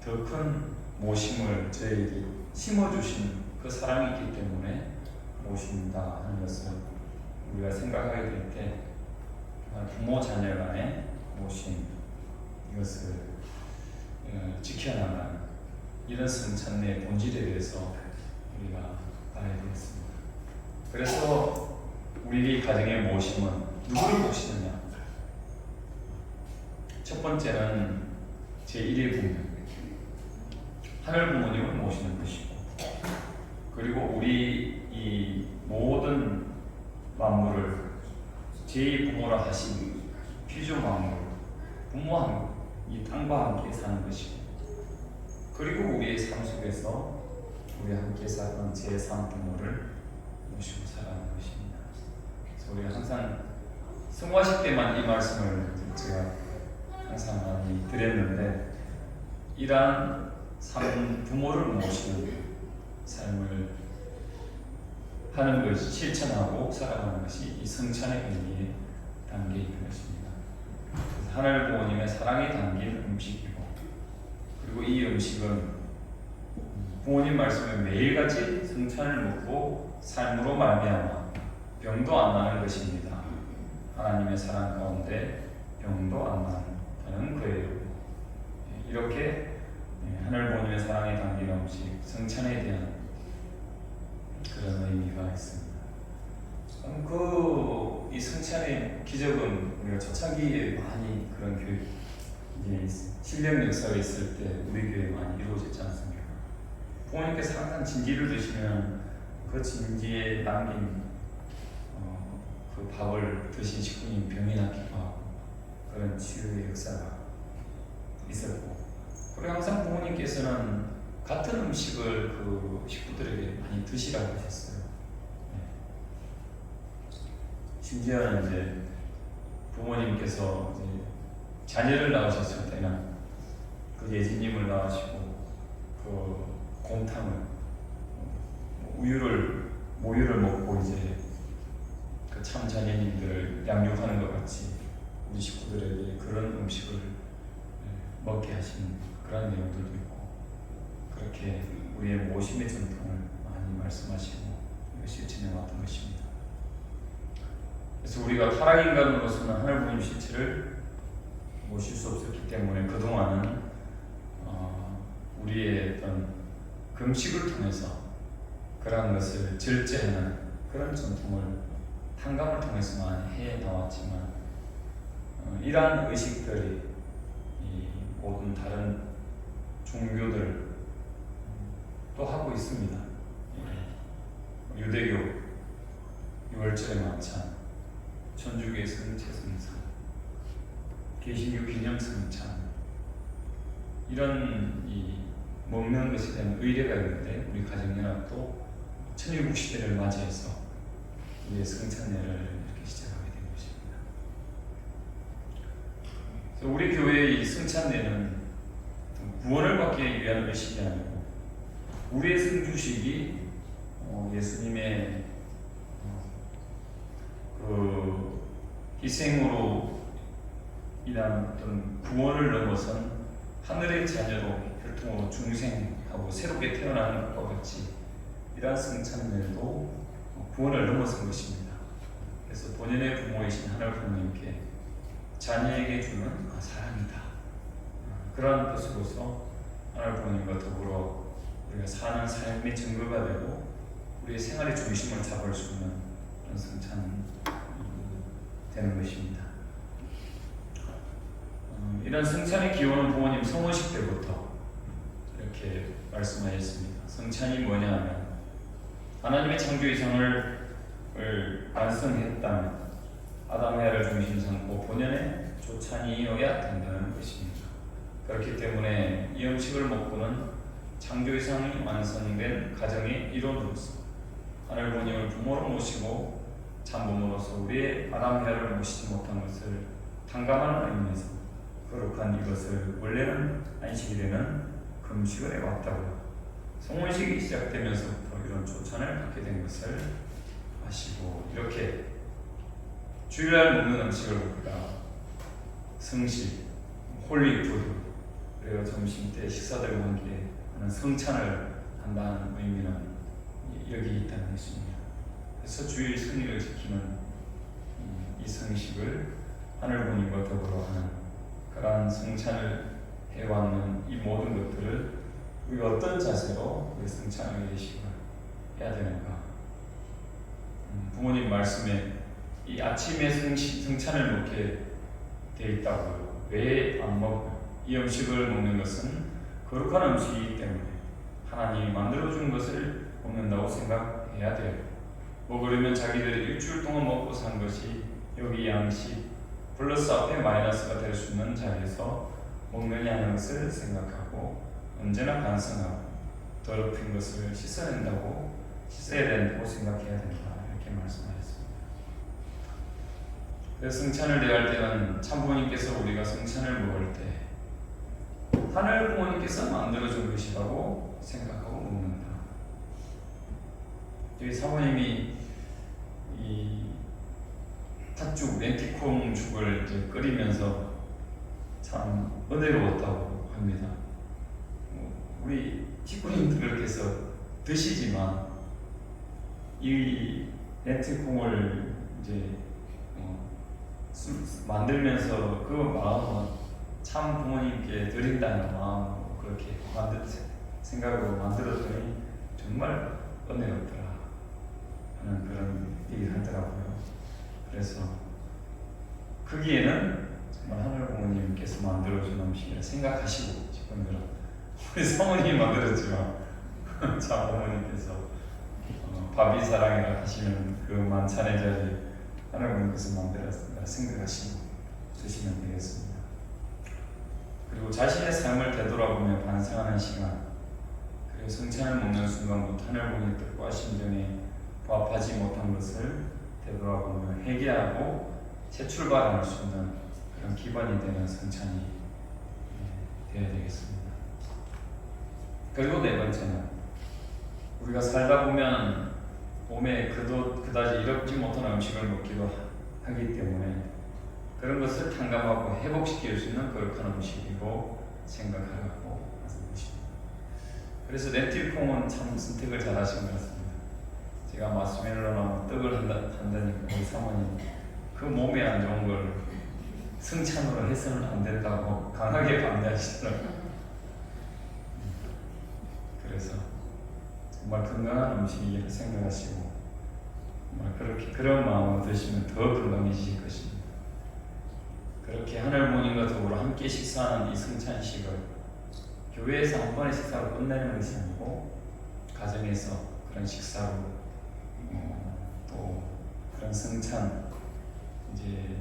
더 큰 모심을 저에게 심어주신 그 사랑이 있기 때문에 모신다 하는 것을 우리가 생각하게 될 때, 부모 자녀 간의 모심, 이것을 지켜나가는 이런 승천례의 본질에 대해서 우리가 알아야 되겠습니다. 그래서 우리 가정의 모심은 누구를 모시느냐? 첫 번째는 제1의 부모, 하늘 부모님을 모시는 것이고, 그리고 우리 이 모든 만물을 제2부모라 하신 피조 만물, 부모와 이 땅과 함께 사는 것이고, 그리고 우리의 삶 속에서 우리 함께 사는 제3부모를 모시고 살아가는 것입니다. 그래서 우리가 항상 성화식 때만 이 말씀을 제가 항상 많이 드렸는데, 이러한 부모를 모시는 삶을 하는 것이, 실천하고 살아가는 것이 이 성찬의 의미에 하늘 부모님의 사랑이 담긴 음식이고, 그리고 이 음식은 부모님 말씀에 매일같이 성찬을 먹고 삶으로 말미암아 병도 안 나는 것입니다. 하나님의 사랑 가운데 병도 안 나는 거예요. 이렇게 하늘 부모님의 사랑이 담긴 음식, 성찬에 대한 그런 의미가 있습니다. 이 성찬의 기적은 우리가 초창기에 많이 그런 교육, 이제 신령 역사가 있을 때 우리 교회에 많이 이루어졌지 않습니까? 부모님께서 항상 진지를 드시면 그 진지에 남긴 그 밥을 드신 식구님 병이 낫기도 하고 그런 치유의 역사가 있었고, 그리고 항상 부모님께서는 같은 음식을 그 식구들에게 많이 드시라고 하셨어요. 심지어는 이제 부모님께서 이제 자녀를 낳으셨을 때는 그 예수님을 낳으시고 그 곰탕을 모유를 먹고 이제 그 참 자녀님들을 양육하는 것 같이 우리 식구들에게 그런 음식을 먹게 하시는 그런 내용들도 있고, 그렇게 우리의 모심의 전통을 많이 말씀하시고 실천해 왔던 것입니다. 그래서 우리가 타락인간으로서는 하늘 부모님 실체를 모실 수 없었기 때문에 그동안은 우리의 어떤 금식을 통해서 그런 것을 절제하는 그런 전통을 탕감을 통해서만 해 나왔지만, 이러한 의식들이 이 모든 다른 종교들 또 하고 있습니다. 유대교 6월절의 만찬, 천주교의 성체성상, 개신교 기념성찬, 이런 이 먹는 것에 대한 의례가 있는데, 우리 가정연합도 천일국 시대를 맞이해서 우리의 성찬례를 이렇게 시작하게 된 것입니다. 그래서 우리 교회의 이 성찬례는 구원을 받기 위한 의식이 아니고 우리의 성주식이 예수님의 그 희생으로 인한 어떤 구원을 넘어선 하늘의 자녀로 혈통으로 중생하고 새롭게 태어나는 것과 같이 이러한 성찬례도 구원을 넘어선 것입니다. 그래서 본인의 부모이신 하늘 부모님께 자녀에게 주는 사랑이다. 그러한 뜻으로서 하늘 부모님과 더불어 우리가 사는 삶의 증거가 되고 우리의 생활의 중심을 잡을 수 있는 그런 성찬이 되는 것입니다. 이런 성찬의 기원은 부모님 성호식 때부터 이렇게 말씀하셨습니다. 성찬이 뭐냐 하면 하나님의 창조 이상을 완성했다면 아담 헤아를 중심 삼고 본연의 조찬이어야 된다는 것입니다. 그렇기 때문에 이 음식을 먹고는 창조 이상이 완성된 가정의 일원으로서 하늘 부모님을 부모로 모시고 참부모로서 우리의 아담 헤아를 모시지 못한 것을 탕감하는 의미에서 거룩한 이것을 원래는 안식이 되는 금식을 해왔다고요. 성혼식이 시작되면서부터 이런 조찬을 받게 된 것을 아시고, 이렇게 주일날 먹는 음식을 우리가 성식, 홀리푸드, 그리고 점심때 식사들과 함께 하는 성찬을 한다는 의미는 여기 있다는 것입니다. 그래서 주일 성일을 지키는 이 성식을 하늘 부모님과 더불어 하는 그러한 성찬을 해왔는 이 모든 것들을 우리가 어떤 자세로 우리 성찬의 예식을 해야 되는가? 부모님 말씀에 이 아침에 성찬을 먹게 되어 있다고요. 왜 안 먹어요? 이 음식을 먹는 것은 거룩한 음식이기 때문에 하나님이 만들어준 것을 먹는다고 생각해야 돼요. 먹으려면 자기들이 일주일 동안 먹고 산 것이 여기 양식 플러스 앞에 마이너스가 될 수 있는 자리에서 먹느냐는 것을 생각하고 언제나 반성하고 더럽힌 것을 씻어야 된다고 생각해야 된다, 이렇게 말씀하셨습니다. 그래서 성찬을 대할 때는 참부모님께서 우리가 성찬을 먹을 때 하늘 부모님께서 만들어준 것이라고 생각하고 먹는다. 저희 사모님이 이 팥죽, 렌티콩 죽을 이제 끓이면서 참 은혜로웠다고 합니다. 우리 식구님들께서 드시지만 이 렌틸콩을 이제 만들면서 그 마음은 참 부모님께 드린다는 마음으로 그렇게 생각으로 만들었더니 정말 은혜롭더라 하는 그런 얘기를 하더라고요. 그래서 거기에는 정말 하늘 부모님께서 만들어준 음식이라 생각하시고 싶은데요. 우리 사모님이 만들었지만 참 어머니께서 바비사랑이라 하시는 그 만찬의 자리에 하나님께서 만들었습니다. 생각하시고 드시면 되겠습니다. 그리고 자신의 삶을 되돌아보며 반성하는 시간, 그리고 성찬을 먹는 순간부터 하늘분의 뜻과 심정에 부합하지 못한 것을 되돌아보며 회개하고 재출발할 수 있는 그런 기반이 되는 성찬이 되어야 되겠습니다. 그리고 네 번째는 우리가 살다 보면 몸에 그다지 이롭지 못한 음식을 먹기도 하기 때문에 그런 것을 탕감하고 회복시킬 수 있는 거룩한 음식이고 생각하라고 말씀드립니다. 그래서 렌틸콩은 참 선택을 잘 하신 것 같습니다. 제가 마스멜로나 떡을 한다니까 우리 사모님 그 몸에 안 좋은 걸 승찬으로 해서는 안 된다고 강하게 반대하시더라고요. 그래서 정말 건강한 음식이라고 생각하시고 정말 그런 마음으로 드시면 더 건강해지실 것입니다. 그렇게 하늘부모님과 더불어 함께 식사하는 이 성찬식을 교회에서 한 번의 식사로 끝내는 것이 아니고 가정에서 그런 식사로 또 그런 성찬 이제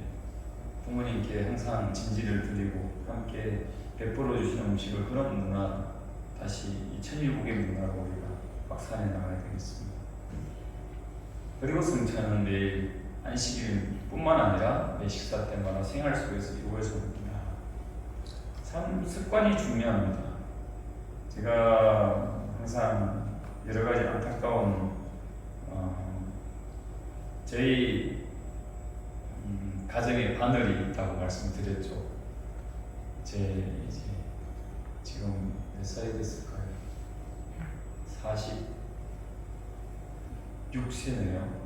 부모님께 항상 진지를 드리고 함께 베풀어 주시는 음식을 그런 문화 다시 이 천일국의 문화로 우리가 확산해 나가야 되겠습니다. 그리고 성찬은 매일 안식일뿐만 아니라 매 식사 때마다 생활 속에서 이루어져 옵니다. 참 습관이 중요합니다. 제가 항상 여러 가지 안타까운 저희 가정에 바늘이 있다고 말씀드렸죠. 이제 지금 몇 살이 됐을까요? 46세네요.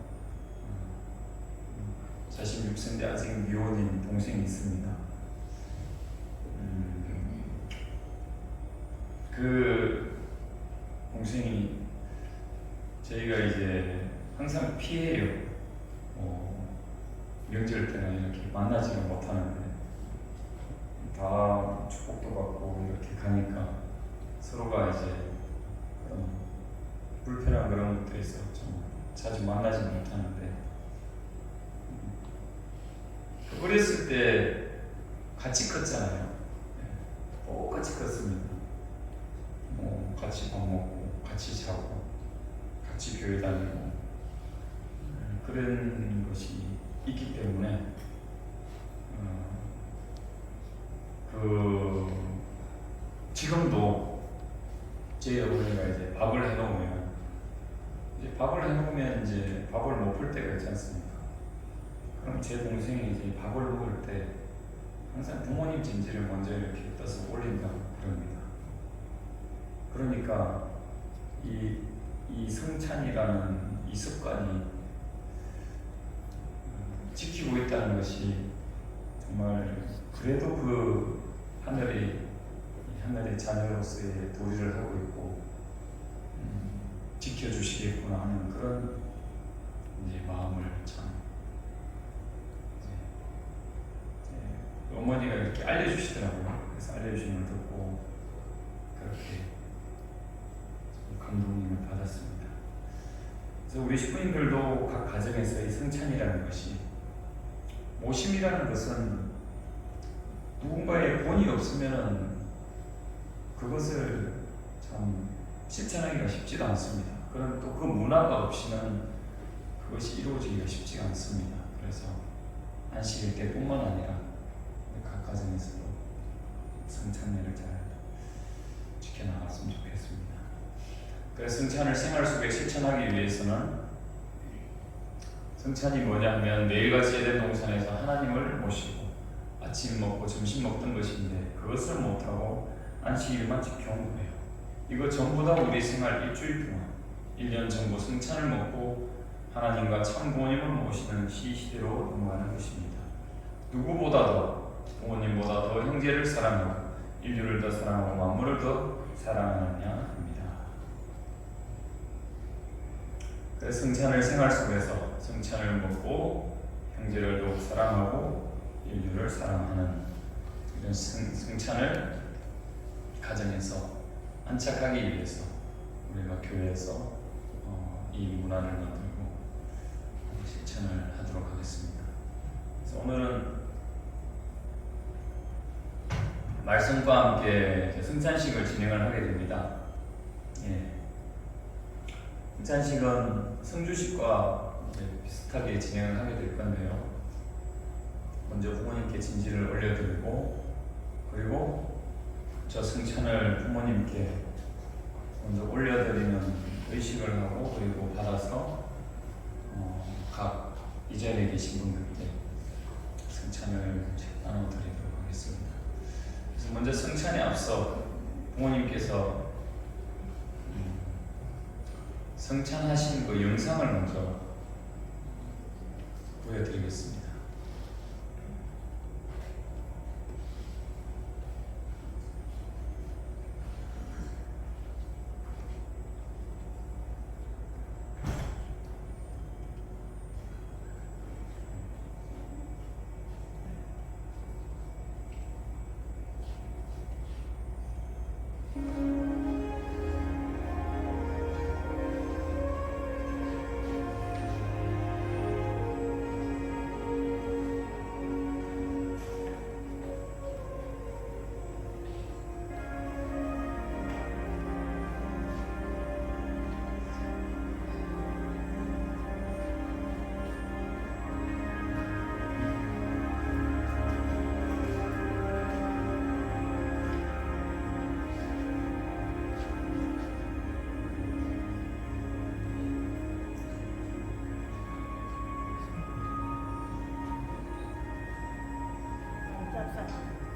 46세인데 아직 미혼인 동생이 있습니다. 그 동생이 저희가 이제 항상 피해요. 명절 때는 이렇게 만나지는 못하는데 다 축복도 받고 이렇게 가니까 서로가 이제 그런 불편한 그런 것도 있어 좀 자주 만나지 못하는데 어렸을 때 같이 컸잖아요. 똑같이 컸습니다. 같이 밥 먹고 같이 자고 같이 교회 다니고 그런 것이 있기 때문에 지금도 제 어머니가 이제 밥을 해놓으면 이제 밥을 못 풀 때가 있지 않습니까? 그럼 제 동생이 이제 밥을 먹을 때 항상 부모님 진지를 먼저 이렇게 떠서 올린다고 그럽니다. 그러니까 이 성찬이라는 이 습관이 지키고 있다는 것이 정말 그래도 그 하늘의 자녀로서의 도리를 하고 있고 지켜주시겠구나 하는 그런 이제 마음을 참 어머니가 이렇게 알려주시더라고요. 그래서 알려주시는 걸 듣고 그렇게 감동을 받았습니다. 그래서 우리 식구님들도 각 가정에서 이 성찬이라는 것이 모심이라는 것은 누군가의 본이 없으면 그것을 참 실천하기가 쉽지도 않습니다. 그럼 또 그 문화가 없이는 그것이 이루어지기가 쉽지가 않습니다. 그래서 안식일 때뿐만 아니라 각 가정에서도 성찬례를 잘 지켜나갔으면 좋겠습니다. 그래서 성찬을 생활 속에 실천하기 위해서는 성찬이 뭐냐면 매일같이 에덴 동산에서 하나님을 모시고 아침 먹고 점심 먹던 것인데 그것을 못하고 안식일만 지켜온 거예요. 이거 전부 다 우리 생활 일주일 동안 1년 전부 성찬을 먹고 하나님과 참 부모님을 모시는 시대로 넘어가는 것입니다. 누구보다도 부모님보다 더 형제를 사랑하고 인류를 더 사랑하고 만물을 더 사랑하느냐 합니다. 그래서 성찬을 생활 속에서 성찬을 먹고 형제를 더욱 사랑하고 인류를 사랑하는 이런 성찬을 가정에서 안착하기 위해서 우리가 교회에서 이 문화를 만들고 실천을 하도록 하겠습니다. 그래서 오늘은 말씀과 함께 성찬식을 진행을 하게 됩니다. 예. 성찬식은 성주식과 비슷하게 진행을 하게 될 건데요. 먼저 부모님께 진지를 올려드리고 그리고 저 성찬을 부모님께 먼저 올려드리는 의식을 하고 그리고 받아서 각 이 자리에 계신 분들께 성찬을 나눠드리도록 하겠습니다. 그래서 먼저 성찬에 앞서 부모님께서 성찬하신 그 영상을 먼저 보여드리겠습니다.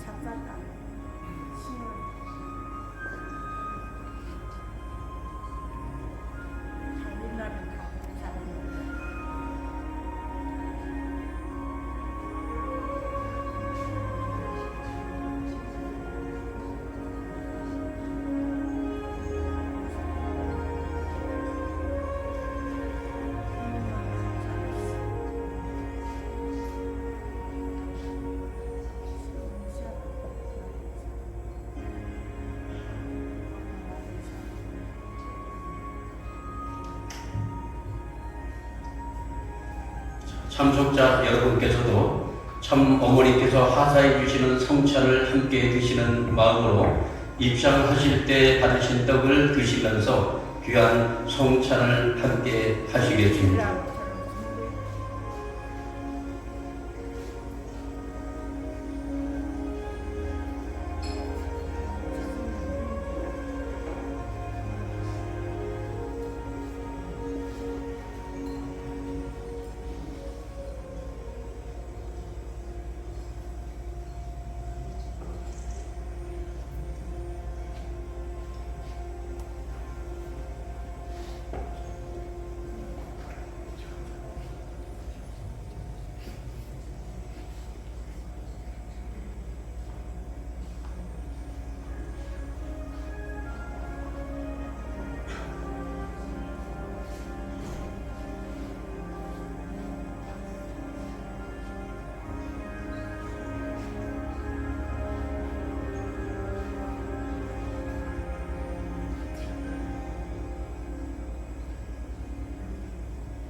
작살나. 달린다는 다 잘하는 참석자 여러분께서도 참 어머니께서 하사해 주시는 성찬을 함께 드시는 마음으로 입상하실 때 받으신 떡을 드시면서 귀한 성찬을 함께 하시겠습니다.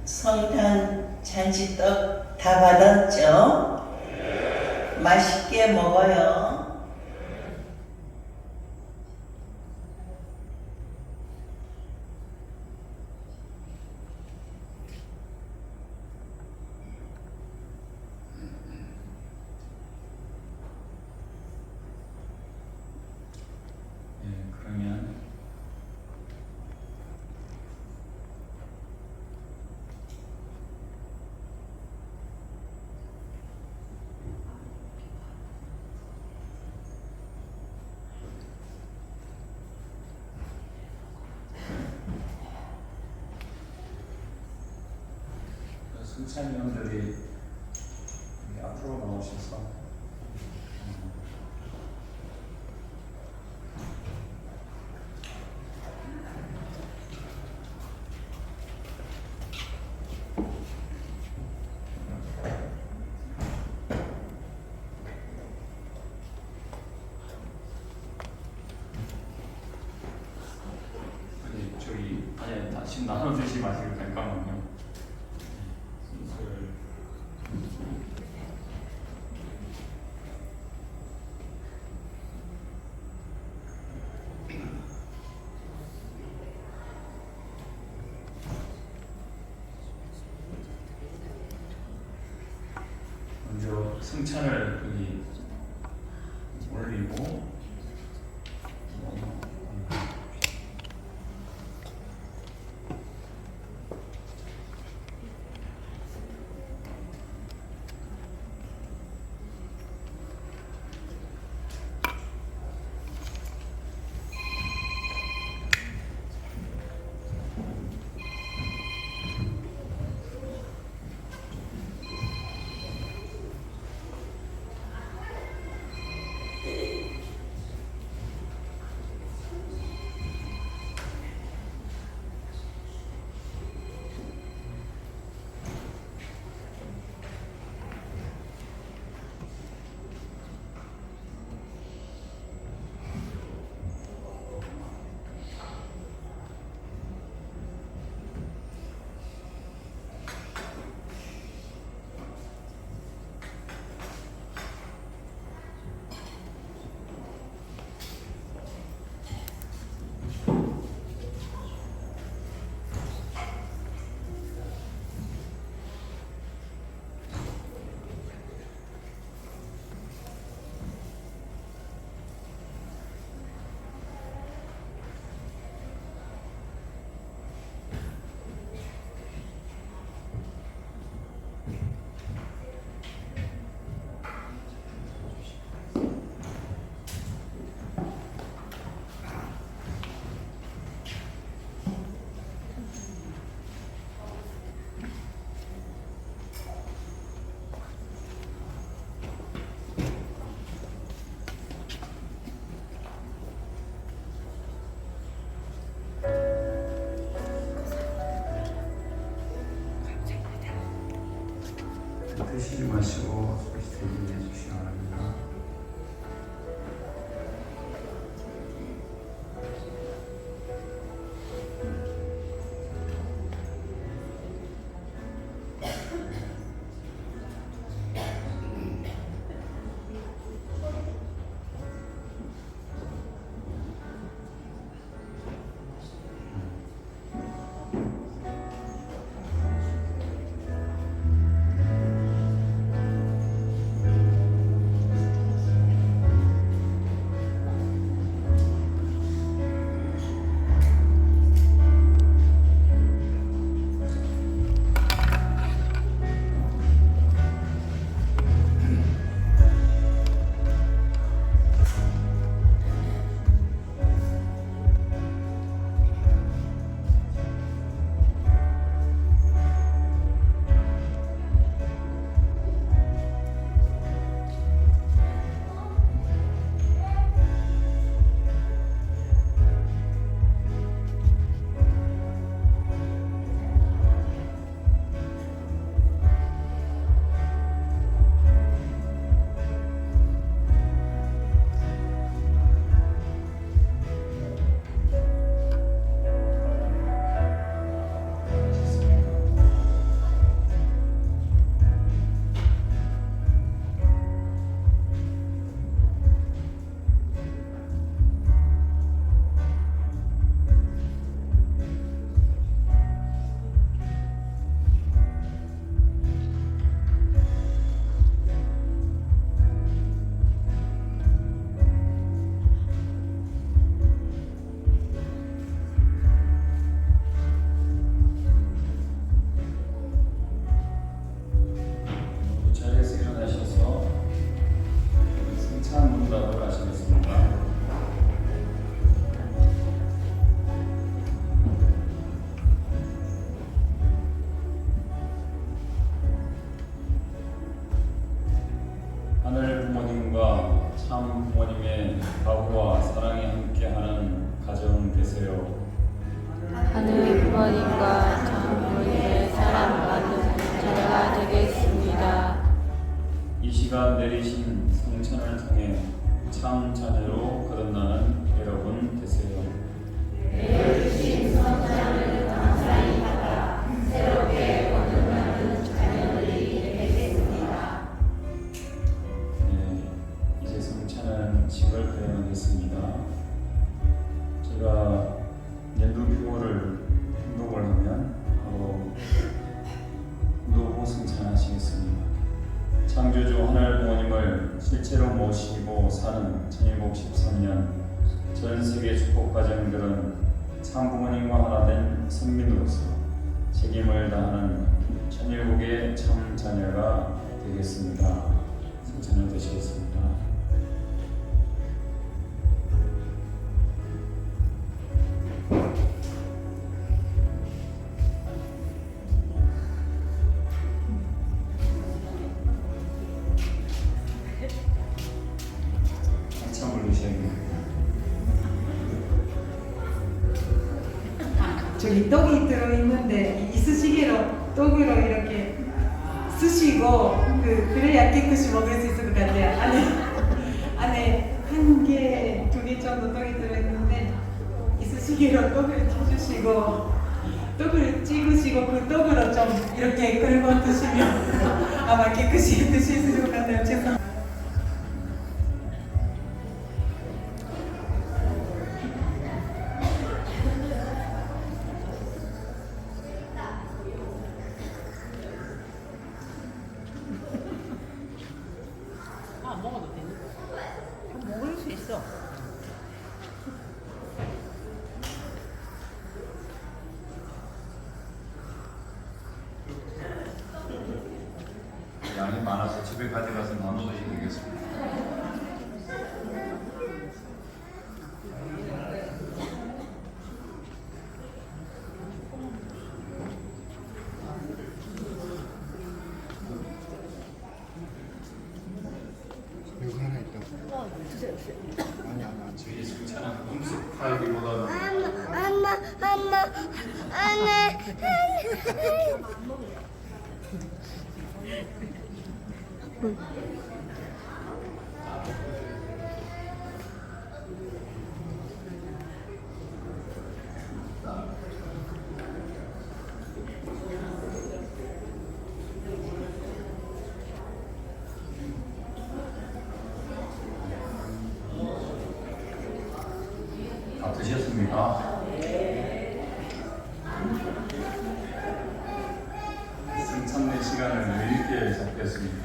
성탄 잔치떡 다 받았죠? 맛있게 먹어요. 그러면 승찬위원들이 앞으로 나오셔서 지금 나눠 드시지 마시고 잠깐만요. 순서를 먼저 승찬을 여기 올리고 드시지 마시고 소식 대기해 주시기 바랍니다. 참 부모님의 가구와 사랑이 함께하는 가정 되세요. 하늘 부모님과 장모님의 사랑받는 자녀가 되겠습니다. 이 시간 내리신 성찬을 통해 참 자녀로 거듭나는 여러분 되세요. 내주신 성찬을 감사히 받아 새롭게 거듭나는 자녀들이 되겠습니다. 네, 이제 성찬은 집을 거행하겠습니다. 제가 연두 규호를 행독을 하면 바로 노후 성찬하시겠습니다. 창조주 하늘 부모님을 실제로 모시고 사는 1113년 전 세계 축복 가정들은 참 부모님과 하나 된 선민으로서 책임을 다하는 천일국의 참 자녀가 되겠습니다. 성찬을 드시겠습니다. 한참 올리셔야겠네요. 저기 떡이 들어있는데 이쑤시개로 떡으로 이렇게 쓰시고 그래야 깨끗이 먹을 수 있을 것 같아요. 안에 한 개, 두 개 정도 떡이 들어있는데 이쑤시개로 떡을 쳐주시고 떡을 찍으시고 그 떡으로 좀 이렇게 긁어 드시면 아마 깨끗이 드실 수 있을 것 같아요. 죄송합니다. 먹을 수 있어. 양이 많아서 집에 가져가서 나눠 드시면 되겠습니다. 이거 하나 있다. 드세요. 아니 아니. 저희 성찬은 음식하기보다는 다 드셨습니까? 승찬의 시간을 여유있게 잡겠습니다.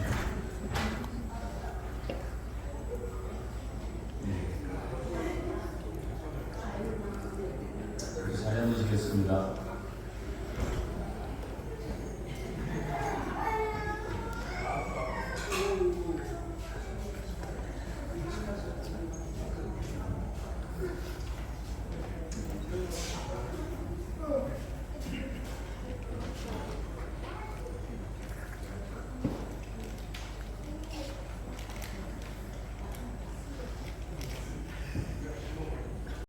네. 자리 앉으시겠습니다.